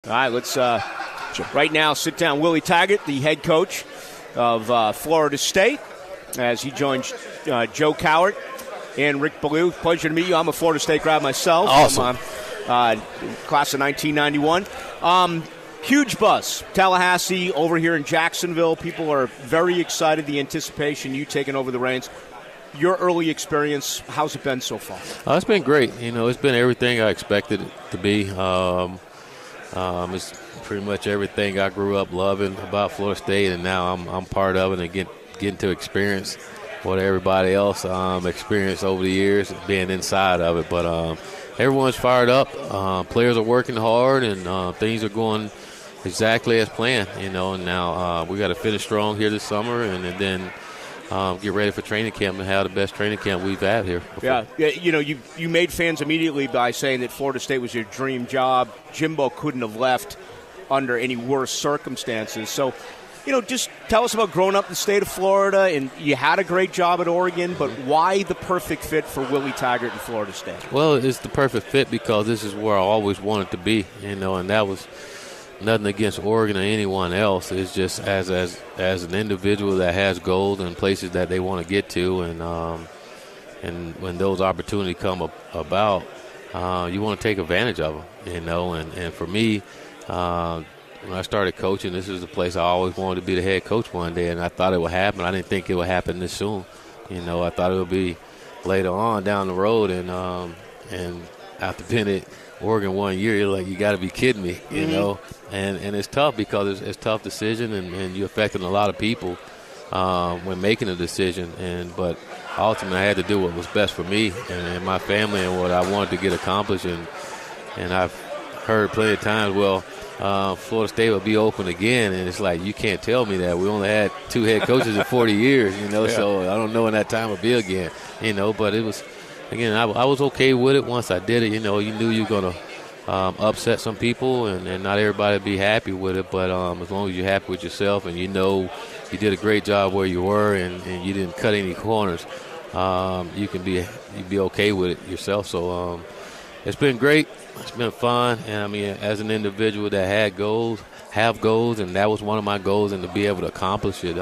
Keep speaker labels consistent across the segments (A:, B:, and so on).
A: All right, let's right now sit down Willie Taggart, the head coach of Florida State, as he joins Joe Cowart and Rick Ballou. Pleasure to meet you. I'm a Florida State grad myself.
B: Awesome.
A: I'm class of 1991. Huge buzz. Tallahassee over here in Jacksonville. People are very excited. The anticipation, you taking over the reins. Your early experience, how's it been so far?
B: It's been great. It's been everything I expected it to be. It's pretty much everything I grew up loving about Florida State, and now I'm part of it and getting to experience what everybody else experienced over the years, being inside of it. But everyone's fired up. Players are working hard, and things are going exactly as planned. And now we got to finish strong here this summer, and then get ready for training camp and have the best training camp we've had here before.
A: Yeah, you made fans immediately by saying that Florida State was your dream job. Jimbo couldn't have left under any worse circumstances. So, just tell us about growing up in the state of Florida, and you had a great job at Oregon, but why the perfect fit for Willie Taggart and Florida State?
B: Well, it's the perfect fit because this is where I always wanted to be, and that was nothing against Oregon or anyone else. It's just as an individual that has goals and places that they want to get to, and when those opportunities come about, you want to take advantage of them. And for me, when I started coaching, this is the place I always wanted to be the head coach one day, and I thought it would happen. I didn't think it would happen this soon. I thought it would be later on down the road, and after being at Oregon 1 year, you're like, you got to be kidding me, And it's tough because it's a tough decision, and you're affecting a lot of people when making a decision. But ultimately, I had to do what was best for me and my family and what I wanted to get accomplished. And I've heard plenty of times, Florida State will be open again, and it's like, you can't tell me that. We only had 2 head coaches in 40 years,
A: Yeah.
B: So I don't know when that time will be again, But it was, again, I was okay with it once I did it. You knew you were going to upset some people, and not everybody would be happy with it. But as long as you're happy with yourself and you did a great job where you were and you didn't cut any corners, you'd be okay with it yourself. So it's been great. It's been fun. And, as an individual that have goals, and that was one of my goals, and to be able to accomplish it,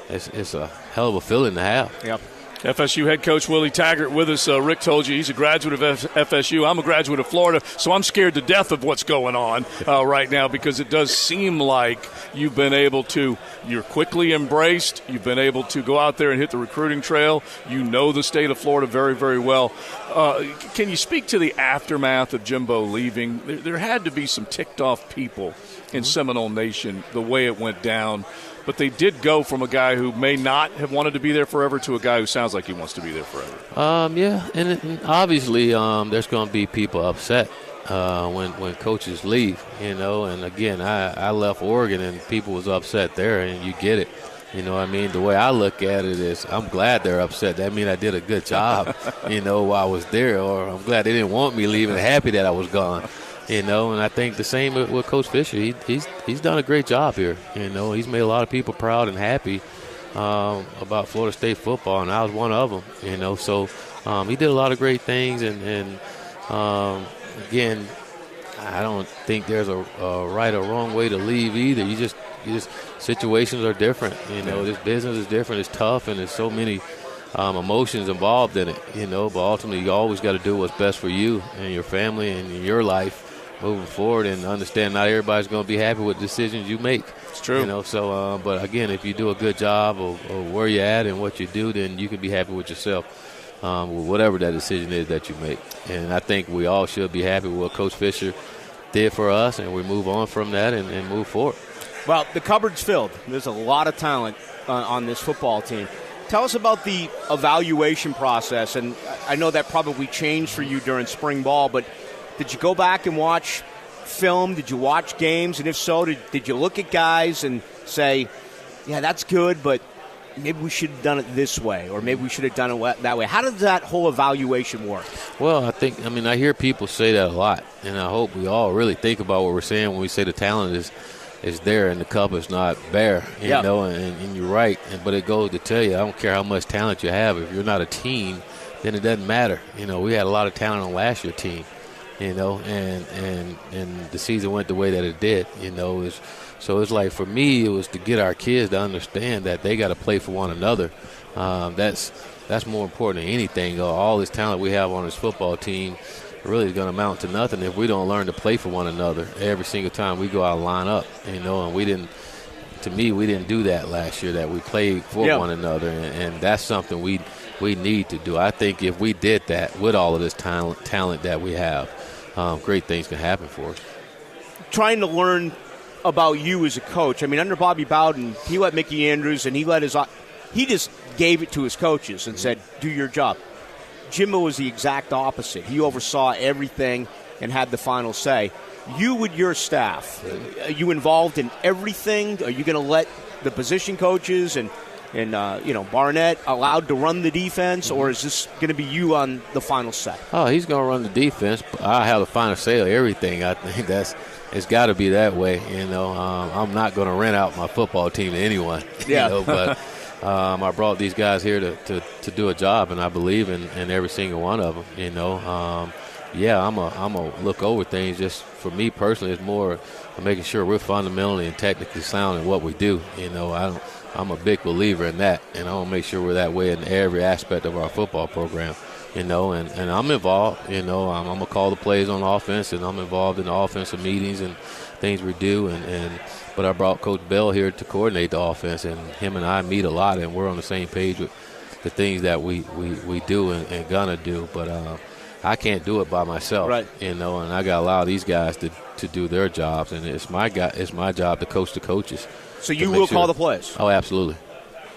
B: it's a hell of a feeling to have.
A: Yep.
C: FSU head coach Willie Taggart with us. Rick told you he's a graduate of FSU. I'm a graduate of Florida, so I'm scared to death of what's going on right now, because it does seem like you're quickly embraced. You've been able to go out there and hit the recruiting trail. You know the state of Florida very, very well. Can you speak to the aftermath of Jimbo leaving? There had to be some ticked off people in Seminole Nation the way it went down. But they did go from a guy who may not have wanted to be there forever to a guy who sounds like he wants to be there forever.
B: And obviously there's going to be people upset when coaches leave, And, again, I left Oregon and people was upset there, and you get it. The way I look at it is I'm glad they're upset. That means I did a good job, while I was there. Or I'm glad they didn't want me leaving, happy that I was gone. And I think the same with Coach Fisher. He's done a great job here. He's made a lot of people proud and happy about Florida State football, and I was one of them. So he did a lot of great things. And again, I don't think there's a right or wrong way to leave either. You just situations are different. This business is different. It's tough, and there's so many emotions involved in it. But ultimately, you always got to do what's best for you and your family and in your life moving forward, and understand not everybody's going to be happy with decisions you make.
C: It's true.
B: But again, if you do a good job of where you're at and what you do, then you can be happy with yourself with whatever that decision is that you make. And I think we all should be happy with what Coach Fisher did for us, and we move on from that and move forward.
A: Well, the cupboard's filled. There's a lot of talent on this football team. Tell us about the evaluation process, and I know that probably changed for you during spring ball, but did you go back and watch film? Did you watch games? And if so, did you look at guys and say, yeah, that's good, but maybe we should have done it this way, or maybe we should have done it that way? How does that whole evaluation work?
B: Well, I hear people say that a lot, and I hope we all really think about what we're saying when we say the talent is there and the cup is not bare, and you're right. But it goes to tell you, I don't care how much talent you have. If you're not a team, then it doesn't matter. We had a lot of talent on last year's team. and the season went the way that it did, So it's like, for me, it was to get our kids to understand that they got to play for one another. That's more important than anything. All this talent we have on this football team really is going to amount to nothing if we don't learn to play for one another every single time we go out and line up, and we didn't. To me, we didn't do that last year, that we played for one another, and that's something we need to do. I think if we did that with all of this talent that we have, great things can happen for us.
A: Trying to learn about you as a coach. I mean, under Bobby Bowden, he let Mickey Andrews, and he just gave it to his coaches and said, do your job. Jimbo was the exact opposite. He oversaw everything and had the final say. You with your staff, are you involved in everything? Are you going to let the position coaches and Barnett allowed to run the defense, or is this going to be you on the final say?
B: Oh, he's going to run the defense. I have the final say of everything. I think it's got to be that way. I'm not going to rent out my football team to anyone. But I brought these guys here to do a job, and I believe in every single one of them. I'm a look over things. Just for me personally, it's more making sure we're fundamentally and technically sound in what we do. I'm a big believer in that, and I want to make sure we're that way in every aspect of our football program. And I'm involved. I'm gonna call the plays on offense, and I'm involved in the offensive meetings and things we do. But I brought Coach Bell here to coordinate the offense, and him and I meet a lot, and we're on the same page with the things that we do and gonna do. But I can't do it by myself,
A: right?
B: And I got to allow these guys to do their jobs, and it's my job to coach the coaches.
A: So you will call the plays?
B: Oh, absolutely.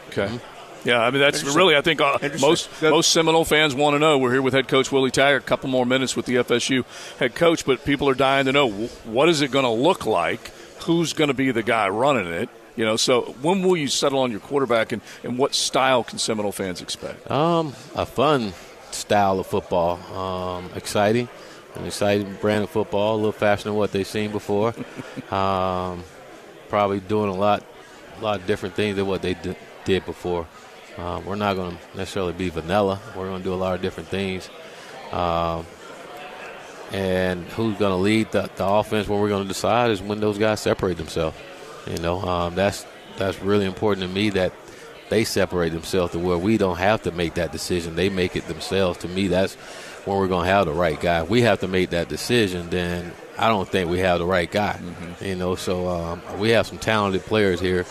C: Okay. Mm-hmm. Yeah, I mean, that's really, I think most Seminole fans want to know. We're here with head coach Willie Taggart, a couple more minutes with the FSU head coach, but people are dying to know, what is it going to look like? Who's going to be the guy running it? So when will you settle on your quarterback, and what style can Seminole fans expect?
B: A fun style of football, exciting brand of football, a little faster than what they've seen before. Probably doing a lot different things than what they did before. We're not going to necessarily be vanilla. We're going to do a lot of different things. And who's going to lead the offense, what we're going to decide is when those guys separate themselves. That's really important to me, that they separate themselves to where we don't have to make that decision. They make it themselves. To me, that's when we're going to have the right guy. If we have to make that decision, then I don't think we have the right guy. Mm-hmm. So we have some talented players here,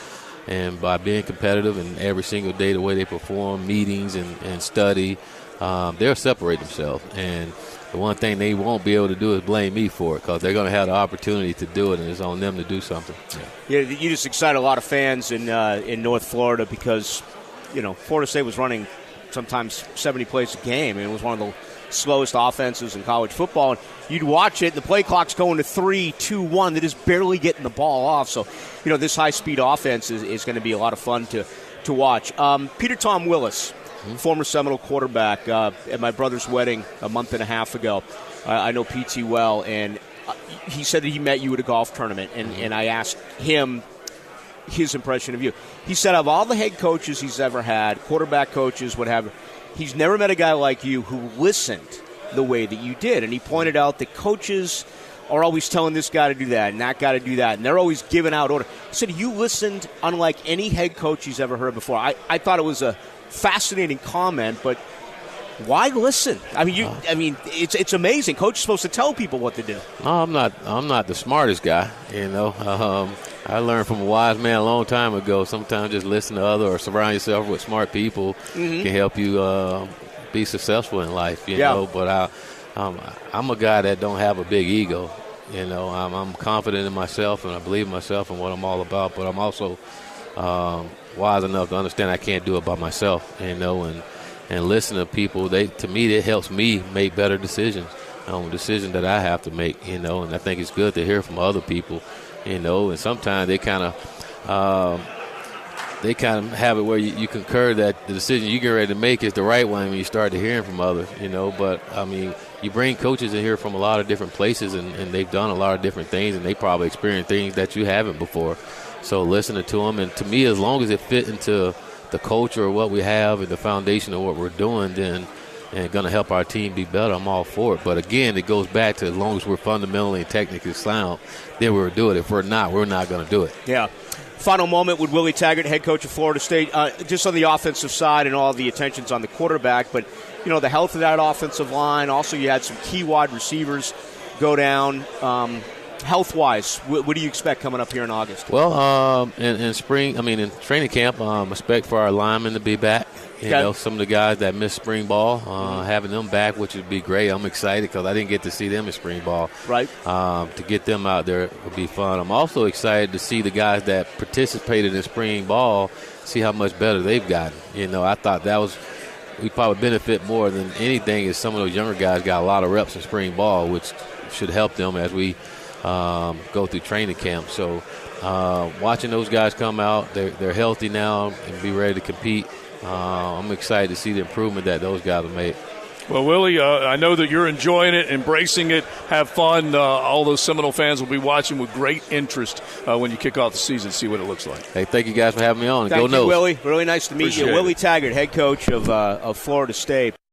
B: and by being competitive and every single day the way they perform, meetings and study, they'll separate themselves. And the one thing they won't be able to do is blame me for it, because they're going to have the opportunity to do it, and it's on them to do something.
A: Yeah, you just excite a lot of fans in North Florida, because Florida State was running sometimes 70 plays a game, and it was one of the slowest offenses in college football. And you'd watch it, the play clock's going to 3, 2, 1. They're just barely getting the ball off. So, this high-speed offense is going to be a lot of fun to watch. Peter Tom Willis, former Seminole quarterback, at my brother's wedding a month and a half ago. I know PT well, and he said that he met you at a golf tournament, and I asked him his impression of you. He said of all the head coaches he's ever had, quarterback coaches, whatever, he's never met a guy like you who listened the way that you did. And he pointed out that coaches are always telling this guy to do that and that guy to do that, and they're always giving out orders. He said you listened unlike any head coach he's ever heard before. I thought it was a fascinating comment, but why listen? I mean, it's amazing. Coach is supposed to tell people what to do.
B: No, I'm not the smartest guy. I learned from a wise man a long time ago. Sometimes just listen to others or surround yourself with smart people can help you be successful in life. But I'm a guy that don't have a big ego. I'm confident in myself, and I believe in myself and what I'm all about. But I'm also wise enough to understand I can't do it by myself. And listen to people. To me, it helps me make better decisions on decisions that I have to make. And I think it's good to hear from other people. And sometimes they kind of have it where you concur that the decision you get ready to make is the right one when you start to hearing from others. But I mean, you bring coaches in here from a lot of different places, and they've done a lot of different things, and they probably experienced things that you haven't before. So listening to them, and to me, as long as it fit into the culture of what we have and the foundation of what we're doing, then and going to help our team be better, I'm all for it. But again, it goes back to as long as we're fundamentally and technically sound, then we'll do it. If we're not going to do it.
A: Yeah. Final moment with Willie Taggart, head coach of Florida State, just on the offensive side and all the attention's on the quarterback. But, the health of that offensive line. Also, you had some key wide receivers go down. Health-wise, what do you expect coming up here in August?
B: Well, in training camp, expect for our linemen to be back. Some of the guys that missed spring ball, having them back, which would be great. I'm excited because I didn't get to see them in spring ball.
A: Right.
B: To get them out there would be fun. I'm also excited to see the guys that participated in spring ball, see how much better they've gotten. I thought we probably benefit more than anything is some of those younger guys got a lot of reps in spring ball, which should help them as we go through training camp. So watching those guys come out, they're healthy now and be ready to compete. I'm excited to see the improvement that those guys have made.
C: Well, Willie, I know that you're enjoying it, embracing it, have fun. All those Seminole fans will be watching with great interest when you kick off the season, see what it looks like.
B: Hey, thank you guys for having me on.
A: Thank
B: Go
A: you,
B: Noles.
A: Willie. Really nice to meet
C: Appreciate
A: you.
C: it.
A: Willie Taggart, head coach of Florida State.